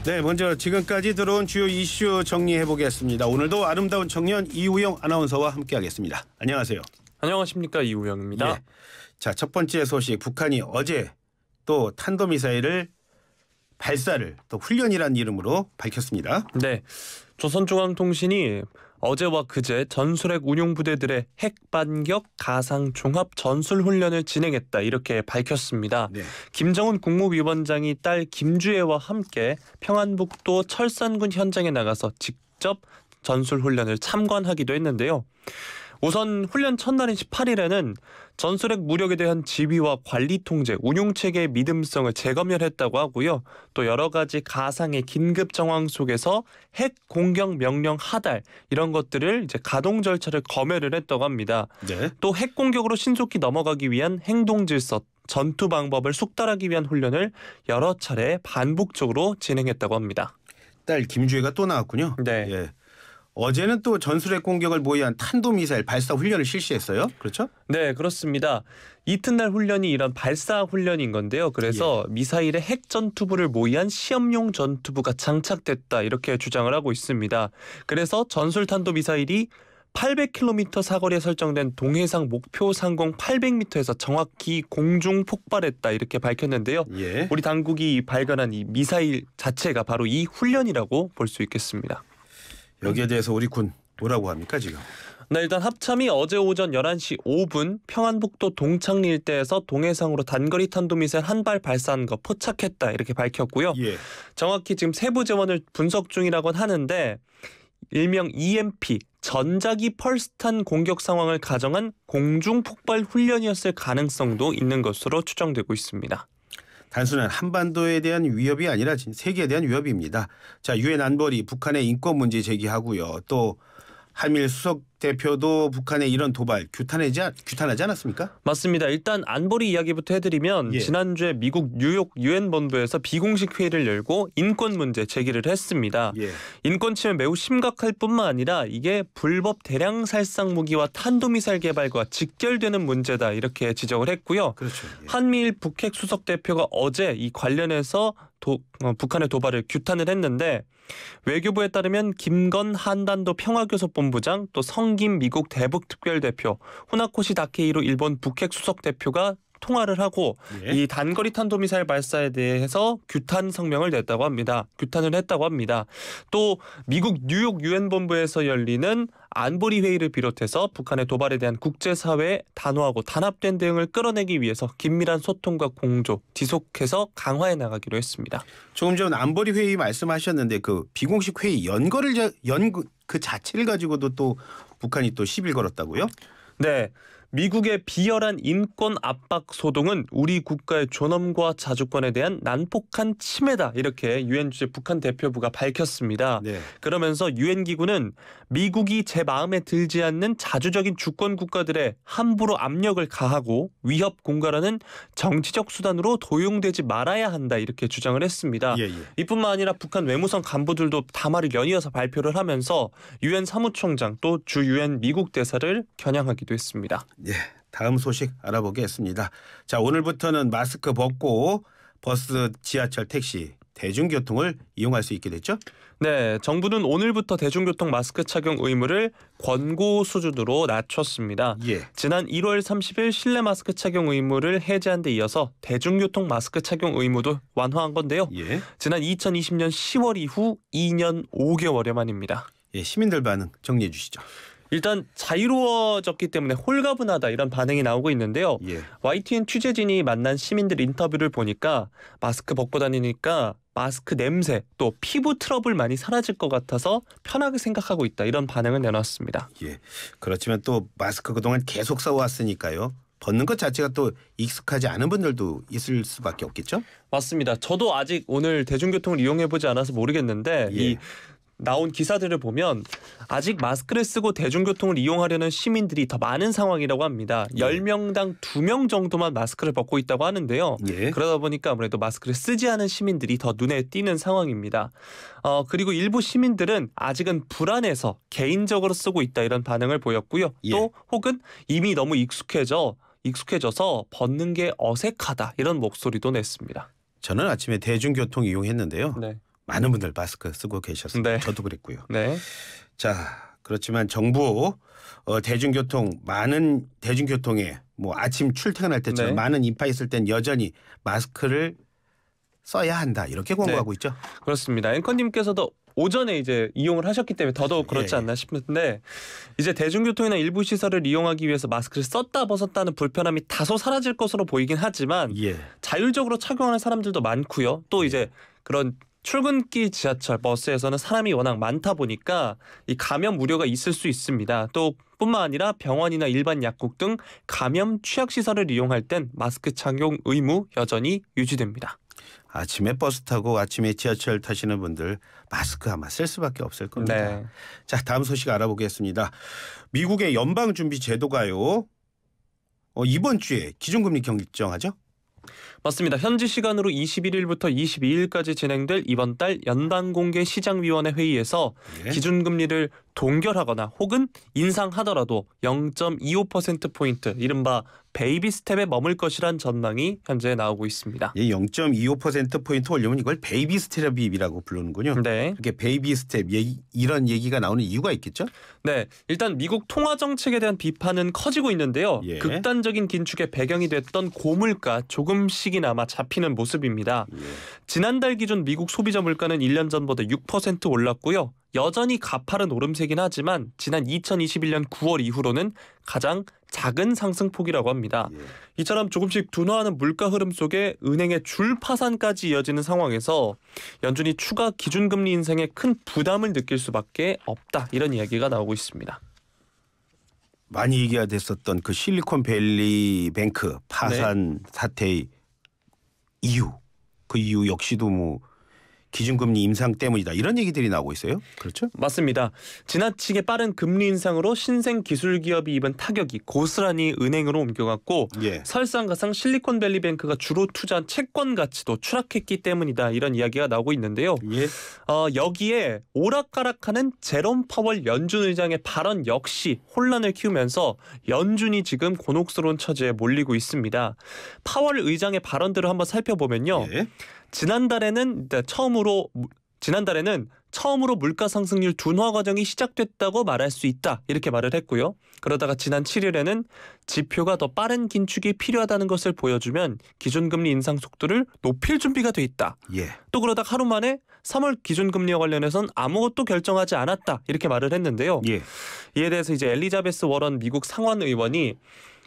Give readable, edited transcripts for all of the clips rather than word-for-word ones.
네, 먼저 지금까지 들어온 주요 이슈 정리해 보겠습니다. 오늘도 아름다운 청년 이우영 아나운서와 함께하겠습니다. 안녕하세요. 안녕하십니까, 이우영입니다. 예. 자, 첫 번째 소식, 북한이 어제 또 탄도미사일을 발사를 또 훈련이라는 이름으로 밝혔습니다. 네, 조선중앙통신이 어제와 그제 전술핵 운용부대들의 핵반격 가상 종합 전술훈련을 진행했다 이렇게 밝혔습니다. 네. 김정은 국무위원장이 딸 김주애와 함께 평안북도 철산군 현장에 나가서 직접 전술훈련을 참관하기도 했는데요. 우선 훈련 첫날인 18일에는 전술핵 무력에 대한 지휘와 관리 통제, 운용체계의 믿음성을 재검열했다고 하고요. 또 여러 가지 가상의 긴급 정황 속에서 핵 공격 명령 하달 이런 것들을 이제 가동 절차를 검열을 했다고 합니다. 네. 또 핵 공격으로 신속히 넘어가기 위한 행동 질서, 전투 방법을 숙달하기 위한 훈련을 여러 차례 반복적으로 진행했다고 합니다. 딸 김주애가 또 나왔군요. 네. 예. 어제는 또 전술핵 공격을 모의한 탄도미사일 발사 훈련을 실시했어요. 그렇죠? 네, 그렇습니다. 이튿날 훈련이 이런 발사 훈련인 건데요. 그래서 미사일의 핵 전투부를 모의한 시험용 전투부가 장착됐다 이렇게 주장을 하고 있습니다. 그래서 전술 탄도미사일이 800km 사거리에 설정된 동해상 목표 상공 800m에서 정확히 공중 폭발했다 이렇게 밝혔는데요. 예. 우리 당국이 발견한 이 미사일 자체가 바로 이 훈련이라고 볼 수 있겠습니다. 여기에 대해서 우리 군 뭐라고 합니까 지금? 네, 일단 합참이 어제 오전 11시 5분 평안북도 동창리 일대에서 동해상으로 단거리 탄도미사일 한 발 발사한 거 포착했다 이렇게 밝혔고요. 예. 정확히 지금 세부 재원을 분석 중이라고는 하는데 일명 EMP 전자기 펄스탄 공격 상황을 가정한 공중 폭발 훈련이었을 가능성도 있는 것으로 추정되고 있습니다. 단순한 한반도에 대한 위협이 아니라 세계에 대한 위협입니다. 자, 유엔 안보리 북한의 인권 문제 제기하고요. 또 한미일 수석 대표도 북한의 이런 도발 규탄하지 않았습니까? 맞습니다. 일단 안보리 이야기부터 해드리면 지난주에 미국 뉴욕 유엔 본부에서 비공식 회의를 열고 인권 문제 제기를 했습니다. 인권 침해 매우 심각할 뿐만 아니라 이게 불법 대량 살상 무기와 탄도미사일 개발과 직결되는 문제다 이렇게 지적을 했고요. 그렇죠. 한미일 북핵 수석 대표가 어제 이 관련해서 북한의 도발을 규탄을 했는데 외교부에 따르면 김건 한단도 평화교섭본부장 또 성김 미국 대북특별대표 후나코시 다케이로 일본 북핵 수석 대표가 통화를 하고 이 단거리 탄도미사일 발사에 대해서 규탄 성명을 냈다고 합니다. 규탄을 했다고 합니다. 또 미국 뉴욕 유엔 본부에서 열리는 안보리 회의를 비롯해서 북한의 도발에 대한 국제사회의 단호하고 단합된 대응을 끌어내기 위해서 긴밀한 소통과 공조 지속해서 강화해 나가기로 했습니다. 조금 전 안보리 회의 말씀하셨는데 그 비공식 회의 그 자체를 가지고도 또 북한이 또 시비를 걸었다고요? 네. 미국의 비열한 인권 압박 소동은 우리 국가의 존엄과 자주권에 대한 난폭한 침해다 이렇게 유엔 주재 북한 대표부가 밝혔습니다. 네. 그러면서 유엔 기구는 미국이 제 마음에 들지 않는 자주적인 주권 국가들에 함부로 압력을 가하고 위협 공갈하는 정치적 수단으로 도용되지 말아야 한다 이렇게 주장을 했습니다. 이뿐만 아니라 북한 외무성 간부들도 담화를 연이어서 발표를 하면서 유엔 사무총장 또 주 유엔 미국 대사를 겨냥하기도 했습니다. 네, 다음 소식 알아보겠습니다. 자, 오늘부터는 마스크 벗고 버스, 지하철, 택시, 대중교통을 이용할 수 있게 됐죠? 네, 정부는 오늘부터 대중교통 마스크 착용 의무를 권고 수준으로 낮췄습니다. 지난 1월 30일 실내 마스크 착용 의무를 해제한 데 이어서 대중교통 마스크 착용 의무도 완화한 건데요. 지난 2020년 10월 이후 2년 5개월여 만입니다. 시민들 반응 정리해 주시죠. 일단 자유로워졌기 때문에 홀가분하다 이런 반응이 나오고 있는데요. YTN 취재진이 만난 시민들 인터뷰를 보니까 마스크 벗고 다니니까 마스크 냄새 또 피부 트러블 많이 사라질 것 같아서 편하게 생각하고 있다 이런 반응을 내놨습니다. 그렇지만 또 마스크 그동안 계속 써왔으니까요. 벗는 것 자체가 또 익숙하지 않은 분들도 있을 수밖에 없겠죠? 맞습니다. 저도 아직 오늘 대중교통을 이용해보지 않아서 모르겠는데 이 나온 기사들을 보면 아직 마스크를 쓰고 대중교통을 이용하려는 시민들이 더 많은 상황이라고 합니다. 10명당 2명 정도만 마스크를 벗고 있다고 하는데요. 그러다 보니까 아무래도 마스크를 쓰지 않은 시민들이 더 눈에 띄는 상황입니다. 그리고 일부 시민들은 아직은 불안해서 개인적으로 쓰고 있다 이런 반응을 보였고요. 또 혹은 이미 너무 익숙해져서 벗는 게 어색하다 이런 목소리도 냈습니다. 저는 아침에 대중교통 이용했는데요. 많은 분들 마스크 쓰고 계셨습니다. 네. 저도 그랬고요. 네. 자, 그렇지만 정부 대중교통 많은 대중교통에 뭐 아침 출퇴근할 때처럼 네. 많은 인파 있을 땐 여전히 마스크를 써야 한다 이렇게 권고하고 있죠. 그렇습니다. 앵커님께서도 오전에 이제 이용을 하셨기 때문에 더더욱 그렇지 예. 않나 싶은데 이제 대중교통이나 일부 시설을 이용하기 위해서 마스크를 썼다 벗었다는 불편함이 다소 사라질 것으로 보이긴 하지만 예. 자율적으로 착용하는 사람들도 많고요. 또 이제 그런 출근길 지하철 버스에서는 사람이 워낙 많다 보니까 이 감염 우려가 있을 수 있습니다. 또 뿐만 아니라 병원이나 일반 약국 등 감염 취약 시설을 이용할 땐 마스크 착용 의무 여전히 유지됩니다. 아침에 버스 타고 아침에 지하철 타시는 분들 마스크 아마 쓸 수밖에 없을 겁니다. 네. 자, 다음 소식 알아보겠습니다. 미국의 연방준비제도가요. 이번 주에 기준금리 결정하죠? 맞습니다. 현지 시간으로 21일부터 22일까지 진행될 이번 달 연방공개시장위원회 회의에서 예. 기준금리를 동결하거나 혹은 인상하더라도 0.25%포인트 이른바 베이비 스텝에 머물 것이란 전망이 현재 나오고 있습니다. 0.25%포인트 올리면 이걸 베이비 스텝이라고 부르는군요. 네. 이렇게 베이비 스텝 이런 얘기가 나오는 이유가 있겠죠? 네, 일단 미국 통화 정책에 대한 비판은 커지고 있는데요. 예. 극단적인 긴축의 배경이 됐던 고물가 조금씩이나마 잡히는 모습입니다. 예. 지난달 기준 미국 소비자 물가는 1년 전보다 6% 올랐고요. 여전히 가파른 오름세긴 하지만 지난 2021년 9월 이후로는 가장 작은 상승폭이라고 합니다. 예. 이처럼 조금씩 둔화하는 물가 흐름 속에 은행의 줄 파산까지 이어지는 상황에서 연준이 추가 기준금리 인상에 큰 부담을 느낄 수밖에 없다. 이런 이야기가 나오고 있습니다. 많이 얘기가 됐었던 그 실리콘밸리 뱅크 파산 사태의 이유, 그 이유 역시도 뭐 기준금리 인상 때문이다 이런 얘기들이 나오고 있어요. 그렇죠? 맞습니다. 지나치게 빠른 금리 인상으로 신생 기술 기업이 입은 타격이 고스란히 은행으로 옮겨갔고 예. 설상가상 실리콘밸리뱅크가 주로 투자한 채권 가치도 추락했기 때문이다. 이런 이야기가 나오고 있는데요. 예. 여기에 오락가락하는 제롬 파월 연준 의장의 발언 역시 혼란을 키우면서 연준이 지금 곤혹스러운 처지에 몰리고 있습니다. 파월 의장의 발언들을 한번 살펴보면요. 예. 지난달에는 처음으로 물가 상승률 둔화 과정이 시작됐다고 말할 수 있다. 이렇게 말을 했고요. 그러다가 지난 7일에는 지표가 더 빠른 긴축이 필요하다는 것을 보여주면 기준금리 인상 속도를 높일 준비가 돼 있다. 예. 또 그러다가 하루 만에 3월 기준금리와 관련해서는 아무것도 결정하지 않았다. 이렇게 말을 했는데요. 예. 이에 대해서 이제 엘리자베스 워런 미국 상원 의원이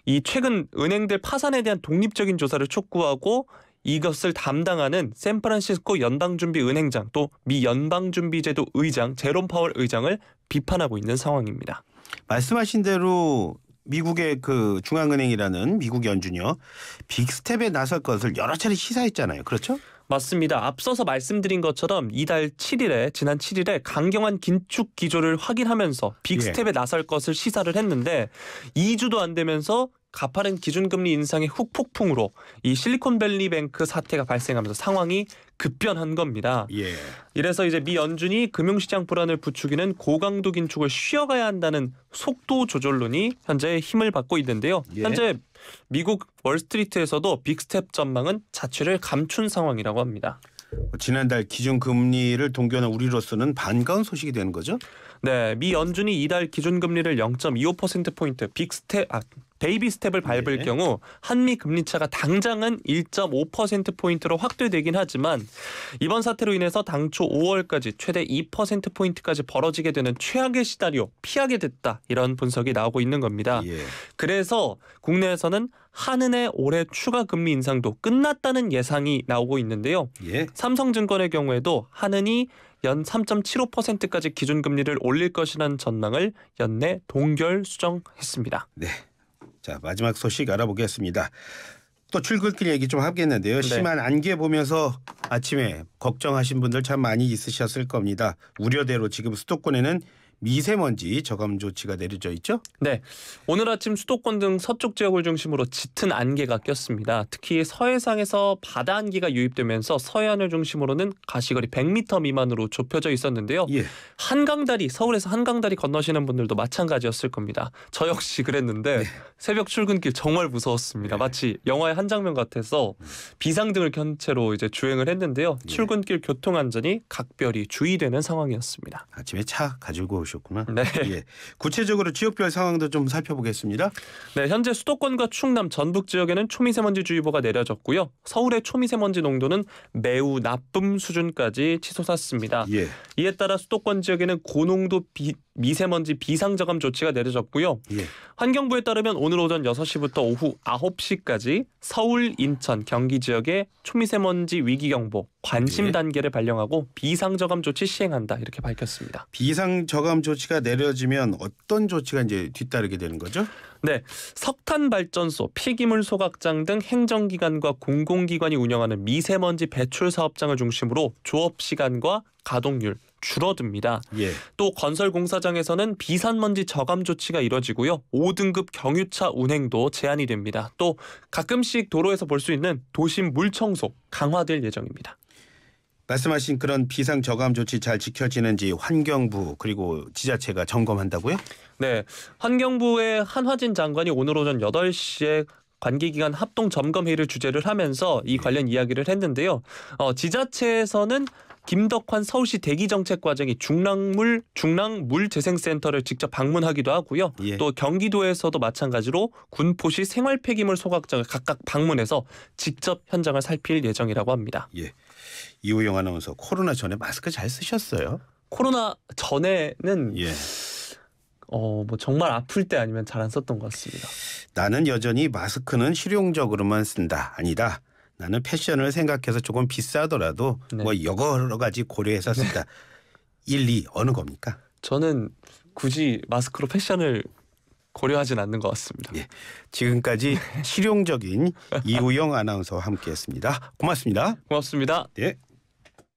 이 최근 은행들 파산에 대한 독립적인 조사를 촉구하고 이것을 담당하는 샌프란시스코 연방준비은행장 또 미 연방준비제도 의장 제롬 파월 의장을 비판하고 있는 상황입니다. 말씀하신 대로 미국의 그 중앙은행이라는 미국 연준이요. 빅스텝에 나설 것을 여러 차례 시사했잖아요. 그렇죠? 맞습니다. 앞서서 말씀드린 것처럼 지난 7일에 강경한 긴축 기조를 확인하면서 빅스텝에 나설 것을 시사를 했는데 2주도 안 되면서 가파른 기준금리 인상의 후폭풍으로 이 실리콘밸리뱅크 사태가 발생하면서 상황이 급변한 겁니다. 예. 이래서 이제 미 연준이 금융시장 불안을 부추기는 고강도 긴축을 쉬어가야 한다는 속도 조절론이 현재 힘을 받고 있는데요. 예. 현재 미국 월스트리트에서도 빅스텝 전망은 자취를 감춘 상황이라고 합니다. 지난달 기준금리를 동결한 우리로서는 반가운 소식이 되는 거죠? 네, 미 연준이 이달 기준금리를 0.25%포인트 베이비 스텝을 밟을 예. 경우 한미 금리 차가 당장은 1.5%포인트로 확대되긴 하지만 이번 사태로 인해서 당초 5월까지 최대 2%포인트까지 벌어지게 되는 최악의 시나리오 피하게 됐다. 이런 분석이 나오고 있는 겁니다. 예. 그래서 국내에서는 한은의 올해 추가 금리 인상도 끝났다는 예상이 나오고 있는데요. 예. 삼성증권의 경우에도 한은이 연 3.75%까지 기준금리를 올릴 것이라는 전망을 연내 동결 수정했습니다. 네. 자, 마지막 소식 알아보겠습니다. 또 출근길 얘기 좀 하겠는데요. 네. 심한 안개 보면서 아침에 걱정하신 분들 참 많이 있으셨을 겁니다. 우려대로 지금 수도권에는 미세먼지 저감 조치가 내려져 있죠? 네, 오늘 아침 수도권 등 서쪽 지역을 중심으로 짙은 안개가 꼈습니다. 특히 서해상에서 바다 안개가 유입되면서 서해안을 중심으로는 가시거리 100m 미만으로 좁혀져 있었는데요. 예. 한강다리, 서울에서 한강다리 건너시는 분들도 마찬가지였을 겁니다. 저 역시 그랬는데 새벽 출근길 정말 무서웠습니다. 마치 영화의 한 장면 같아서 비상등을 켠 채로 이제 주행을 했는데요. 출근길 교통 안전이 각별히 주의되는 상황이었습니다. 아침에 차 가지고 오셨구나. 네. 예. 구체적으로 지역별 상황도 좀 살펴보겠습니다. 네, 현재 수도권과 충남, 전북 지역에는 초미세먼지주의보가 내려졌고요. 서울의 초미세먼지 농도는 매우 나쁨 수준까지 치솟았습니다. 예. 이에 따라 수도권 지역에는 고농도 미세먼지 비상저감 조치가 내려졌고요. 예. 환경부에 따르면 오늘 오전 6시부터 오후 9시까지 서울, 인천, 경기 지역에 초미세먼지 위기경보 관심 단계를 발령하고 비상저감 조치 시행한다 이렇게 밝혔습니다. 비상저감 조치가 내려지면 어떤 조치가 이제 뒤따르게 되는 거죠? 네, 석탄발전소, 폐기물 소각장 등 행정기관과 공공기관이 운영하는 미세먼지 배출 사업장을 중심으로 조업 시간과 가동률 줄어듭니다. 예. 또 건설 공사장에서는 비산먼지 저감 조치가 이뤄지고요. 5등급 경유차 운행도 제한이 됩니다. 또 가끔씩 도로에서 볼 수 있는 도심 물 청소 강화될 예정입니다. 말씀하신 그런 비상저감 조치 잘 지켜지는지 환경부 그리고 지자체가 점검한다고요? 네, 환경부의 한화진 장관이 오늘 오전 8시에 관계기관 합동 점검 회의를 주재를 하면서 이 관련 이야기를 했는데요. 지자체에서는 김덕환 서울시 대기정책과장이 중랑물재생센터를 직접 방문하기도 하고요. 예. 또 경기도에서도 마찬가지로 군포시 생활폐기물 소각장을 각각 방문해서 직접 현장을 살필 예정이라고 합니다. 예. 이우영 아나운서 코로나 전에 마스크 잘 쓰셨어요? 코로나 전에는 예. 뭐 정말 아플 때 아니면 잘 안 썼던 것 같습니다. 나는 여전히 마스크는 실용적으로만 쓴다. 아니다. 나는 패션을 생각해서 조금 비싸더라도 네. 뭐 여러 가지 고려해서 쓴다. 1, 2 어느 겁니까? 저는 굳이 마스크로 패션을 고려하진 않는 것 같습니다. 예. 지금까지 실용적인 이우영 아나운서와 함께했습니다. 고맙습니다. 고맙습니다. 네.